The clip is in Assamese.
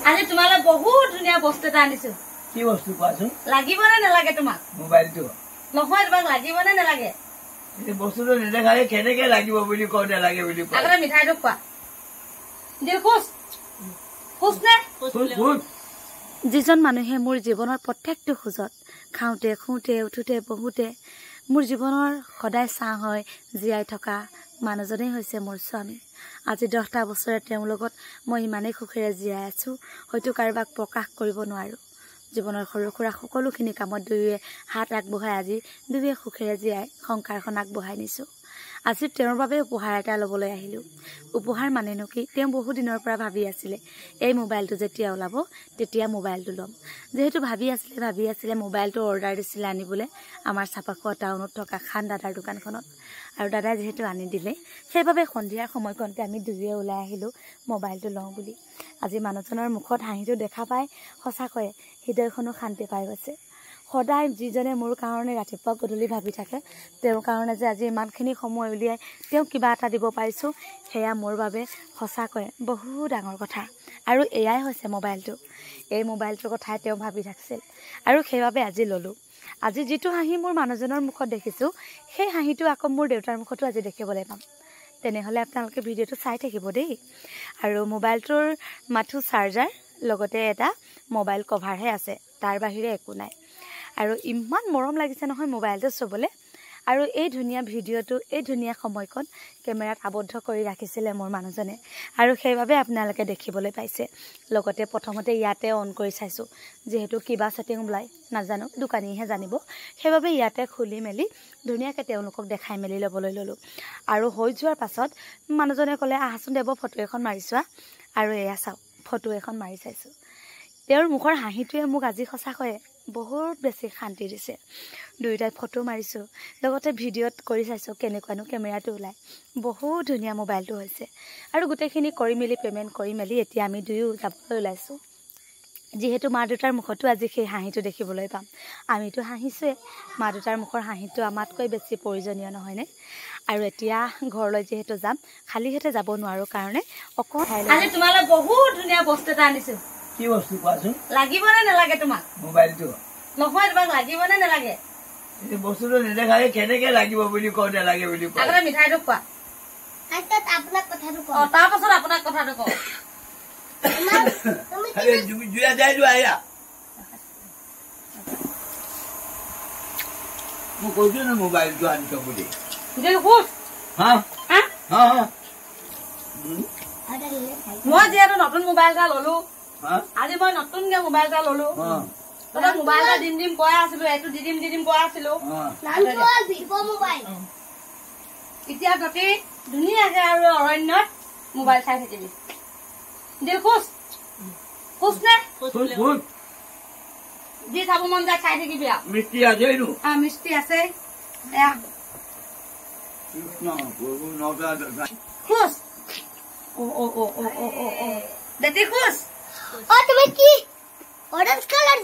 আজি তোমালে বহুত ধুনিয়া বস্তু এটা আনিছো। কি বস্তু কোৱাচোন? লাগিব নে নালাগে তোমাক? মোবাইলটো। নহয় তোমাক লাগিব নে নালাগে? এই বস্তুটো নেদেখালে কেনেকে লাগিব বুলি কওঁ নালাগে বুলি কওঁ। আগতে মিঠাইটো খোৱা। দিল খুচ। খুচ নে? খুচ। যিজন মানুহে মোৰ জীৱনৰ প্ৰত্যেকটো খোজত খাওঁতে খুঁতে উঠোতে বহুতে মোৰ জীৱনৰ সদায় ছাঁ হয় জীয়াই থকা মানুহজনেই হৈছে মোৰ স্বামী। আজি 10টা বছৰে তেওঁৰ লগত মই ইমানেই সুখেৰে জীয়াই আছো, হয়তো কাৰোবাক প্ৰকাশ কৰিব নোৱাৰো। জীৱনৰ সৰু সুৰা সকলোখিনি কামত দুয়োৱে হাত আগবঢ়াই আজি দুয়োৱে সুখেৰে জীয়াই সংসাৰখন আগবঢ়াই নিছো। আজি তেওঁৰ বাবে উপহাৰ এটা ল'বলৈ আহিলো। উপহাৰ মানেনো কি, তেওঁ বহু দিনৰ পৰা ভাবি আছিলে এই মোবাইলটো যেতিয়া ওলাব তেতিয়া মোবাইলটো ল'ম। যেহেতু ভাবি আছিলে মোবাইলটো অৰ্ডাৰ দিছিলে আনিবলৈ আমাৰ চাপাখোৱা টাউনত থকা খান দাদাৰ দোকানখনত। আৰু দাদাই যিহেতু আনি দিলে সেইবাবে সন্ধিয়াৰ সময়কণতে আমি দুয়োৱে ওলাই আহিলো মোবাইলটো লওঁ বুলি। আজি মানুহজনৰ মুখত হাঁহিটো দেখা পাই সঁচাকৈয়ে হৃদয়খনো শান্তি পাই গৈছে। সদায় যিজনে মোৰ কাৰণে ৰাতিপুৱা গধূলি ভাবি থাকে, তেওঁৰ কাৰণে যে আজি ইমানখিনি সময় উলিয়াই তেওঁ কিবা এটা দিব পাৰিছোঁ, সেয়া মোৰ বাবে সঁচাকৈয়ে বহু ডাঙৰ কথা। আৰু এয়াই হৈছে মোবাইলটো। এই মোবাইলটোৰ কথাই তেওঁ ভাবি থাকিছিল আৰু সেইবাবে আজি ল'লোঁ। আজি যিটো হাঁহি মোৰ মানুহজনৰ মুখত দেখিছোঁ, সেই হাঁহিটো আকৌ মোৰ দেউতাৰ মুখতো আজি দেখিবলৈ পাম। তেনেহ'লে আপোনালোকে ভিডিঅ'টো চাই থাকিব দেই। আৰু মোবাইলটোৰ মাথো চাৰ্জাৰ লগতে এটা মোবাইল কভাৰহে আছে, তাৰ বাহিৰে একো নাই। আৰু ইমান মৰম লাগিছে নহয় মোবাইলটো চুবলৈ। আৰু এই ধুনীয়া ভিডিঅ'টো এই ধুনীয়া সময়কণ কেমেৰাত আবদ্ধ কৰি ৰাখিছিলে মোৰ মানুহজনে আৰু সেইবাবে আপোনালোকে দেখিবলৈ পাইছে। লগতে প্ৰথমতে ইয়াতে অন কৰি চাইছোঁ, যিহেতু কিবা ছেটিং ওলাই নাজানো, দোকানীহে জানিব। সেইবাবে ইয়াতে খুলি মেলি ধুনীয়াকৈ তেওঁলোকক দেখাই মেলি ল'বলৈ ল'লোঁ। আৰু হৈ যোৱাৰ পাছত মানুহজনে ক'লে আহাচোন দেৱ ফটো এখন মাৰি চোৱা। আৰু এয়া চাওক ফটো এখন মাৰি চাইছোঁ। তেওঁৰ মুখৰ হাঁহিটোৱে মোক আজি সঁচাকৈয়ে বহুত বেছি শান্তি দিছে। দুয়োটাই ফটো মাৰিছোঁ, লগতে ভিডিঅ'ত কৰি চাইছোঁ কেনেকুৱানো কেমেৰাটো ওলায়। বহুত ধুনীয়া মোবাইলটো হৈছে। আৰু গোটেইখিনি কৰি মেলি পে'মেণ্ট কৰি মেলি এতিয়া আমি দুয়ো যাবলৈ ওলাইছোঁ। যিহেতু মা দেউতাৰ মুখতো আজি সেই হাঁহিটো দেখিবলৈ পাম। আমিতো হাঁহিছোৱে, মা দেউতাৰ মুখৰ হাঁহিটো আমাতকৈ বেছি প্ৰয়োজনীয় নহয়নে? আৰু এতিয়া ঘৰলৈ যিহেতু যাম, খালী হাতে যাব নোৱাৰোঁ কাৰণে আজি তোমালৈ বহুত ধুনীয়া বস্তু এটা আনিছোঁ। কি বস্তু কোৱাচোন? লাগিব নে নালাগে তোমাক? মোবাইলটো। নহয় তোমাক লাগিব নে নালাগে? এই বস্তুটো নেদেখালে কেনেকে লাগিব বুলি কওঁ নালাগে বুলি কওঁ। আগতে মিঠাইটো খোৱা। আপোনাক কথাটো কওঁ। তাৰ পাছত আপোনাক কথাটো কওঁ। মই কৈছো ন মোবাইলটো আনিছ বুলি। মই যিহেতু নতুন মোবাইল এটা ললো, আজি মই নতুনকে মোবাইল এটা ললো। মোবাইল এটা দিম কৈ আছিলো, এইটো দি দিম কৈ আছিলো। এতিয়া ততি ধুনীয়াকে আৰু অৰণ্যত মোবাইল চাই থাকিবি। দিল খুচ। খুচ নে? দি চাব মন যায় চাই থাকিবি আৰু। মিষ্টি আছে মিষ্টি আছে। খুচ। দেতি খুচ। তুমি কি অৰেঞ্জ কালাৰ